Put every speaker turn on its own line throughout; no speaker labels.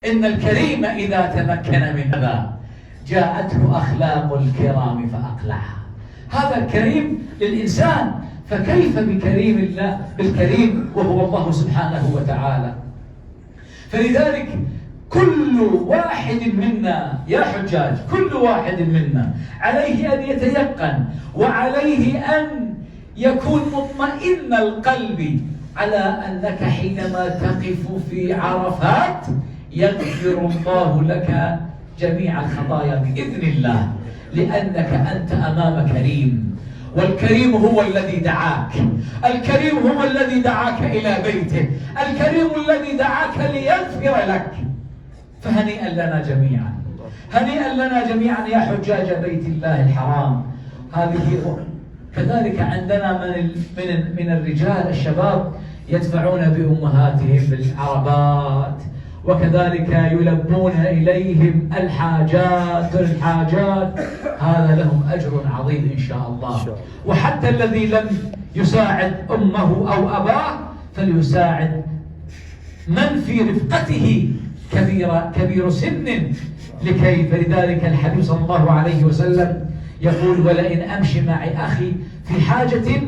إن الكريم إذا تمكن من هذا جاءته أخلاق الكرام فأقلعها. هذا الكريم للإنسان، فكيف بكريم الله بالكريم وهو الله سبحانه وتعالى؟ فلذلك كل واحد منا يا حجاج، كل واحد منا عليه أن يتيقن وعليه أن يكون مطمئن القلب على أنك حينما تقف في عرفات يغفر الله لك جميع الخطايا بإذن الله، لأنك أنت أمام كريم، والكريم هو الذي دعاك، الكريم هو الذي دعاك إلى بيته، الكريم الذي دعاك ليغفر لك. فهنيئا لنا جميعا، هنيئا لنا جميعا يا حجاج بيت الله الحرام. هذه كذلك عندنا من الرجال الشباب يدفعون بأمهاتهم بالعربات، وكذلك يلبون إليهم الحاجات، هذا لهم أجر عظيم إن شاء الله. وحتى الذي لم يساعد أمه أو أباه فليساعد من في رفقته كبير سن لكي. فلذلك الحبيب صلى الله عليه وسلم يقول: ولئن أمشي معي أخي في حاجة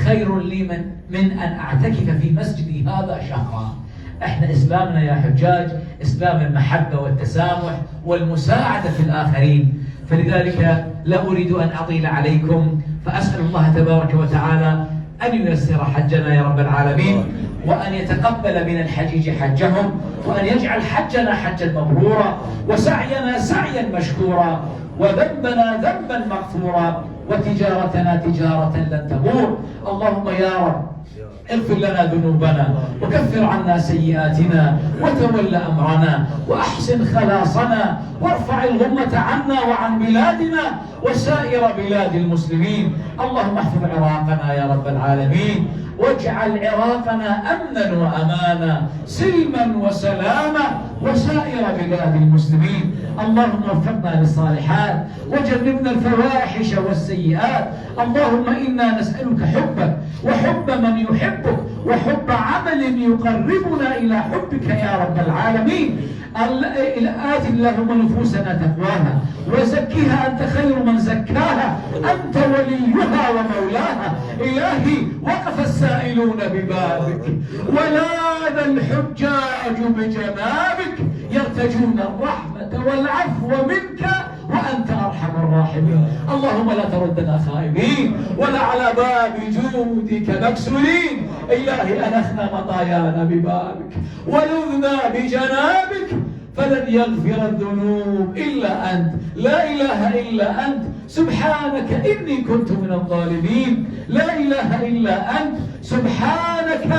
خير لي من أن أعتكف في مسجدي هذا شهرا. احنا إسلامنا يا حجاج إسلام المحبة والتسامح والمساعدة في الآخرين. فلذلك لا أريد أن أطيل عليكم، فأسأل الله تبارك وتعالى أن ييسر حجنا يا رب العالمين، وأن يتقبل من الحجيج حجهم، وأن يجعل حجنا حجا مبرورا، وسعينا سعيا مشكورا، وذنبنا ذنبا مغفورا، وتجارتنا تجارة لن تبور. اللهم يا رب اغفر لنا ذنوبنا، وكفر عنا سيئاتنا، وتول أمرنا، وأحسن خلاصنا، وارفع الغمة عنا وعن بلادنا وسائر بلاد المسلمين. اللهم احفظ عراقنا يا رب العالمين، واجعل عراقنا أمنا وأمانا، سلما وسلاما، وسائر بلاد المسلمين. اللهم وفقنا للصالحات، وجنبنا الفواحش والسيئات. اللهم إنا نسألك حبك وحب من يحبك، وحب عمل يقربنا إلى حبك يا رب العالمين. آت اللهم نفوسنا تقواها، وزكها أنت خير من زكاها، أنت وليها ومولاها. إلهي وقف السائلون ببابك، ولاذ الحجاج بجنابك، يرتجون الرحمة والعفو منك، وأنت أرحم الراحمين. اللهم لا تردنا خائبين، ولا على باب جودك مكسورين. إلهي أنخنا مطايانا ببابك، ولذنا بجنابك، فلن يغفر الذنوب إلا أنت، لا إله إلا أنت. سبحانك إني كنت من الظالمين، لا إله إلا أنت. سبحانك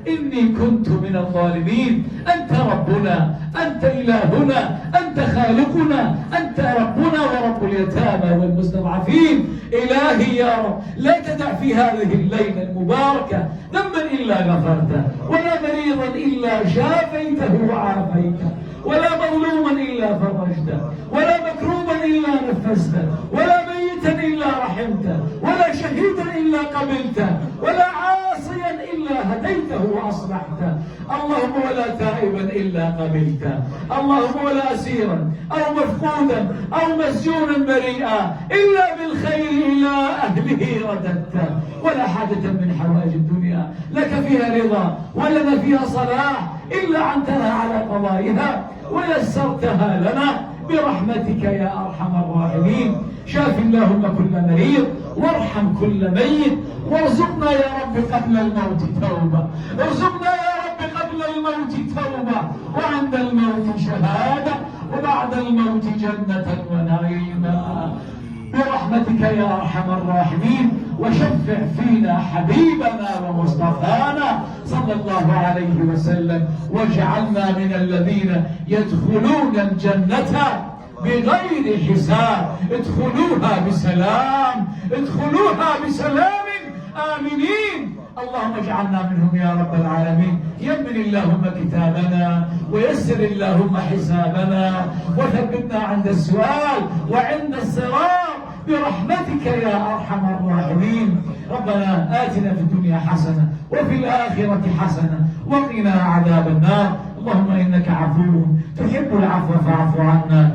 إني كنت من الظالمين. أنت ربنا، أنت إلهنا، أنت خالقنا، أنت ربنا ورب اليتامى والمستضعفين. إلهي يا رب لا تدع في هذه الليلة المباركة ذنبا إلا غفرته، ولا مريضا إلا شافيته وعافيته، ولا مظلوما إلا فرجته، ولا مكروبا إلا نفسته، ولا ميتا إلا رحمته، ولا شهيدا إلا قبلته، ولا عاصيا إلا هديته وأصلحته. اللهم ولا تائبا إلا قبلته، اللهم ولا أسيرا أو مفقودا أو مسجونا بريئا إلا بالخير إلى أهله رددته. ولا حاجة من حوائج الدنيا لك فيها رضا ولنا فيها صلاح إلا عنتنا على قضائها ويسرتها لنا برحمتك يا أرحم الراحمين. شاف اللهم كل مريض، وارحم كل ميت، وارزقنا يا رب قبل الموت توبة، ارزقنا يا رب قبل الموت توبة، وعند الموت شهادة، وبعد الموت جنة ونعيما برحمتك يا أرحم الراحمين. وشفع فينا حبيبنا ومصطفانا صلى الله عليه وسلم، واجعلنا من الذين يدخلون الجنة بغير حساب. ادخلوها بسلام، ادخلوها بسلام آمنين. اللهم اجعلنا منهم يا رب العالمين. يمن اللهم كتابنا، ويسر اللهم حسابنا، وثبتنا عند السؤال وعند الصراط برحمتك يا أرحم الراحمين. ربنا آتنا في الدنيا حسنة، وفي الآخرة حسنة، وقنا عذاب النار. اللهم إنك عفو تحب العفو فاعف عنا.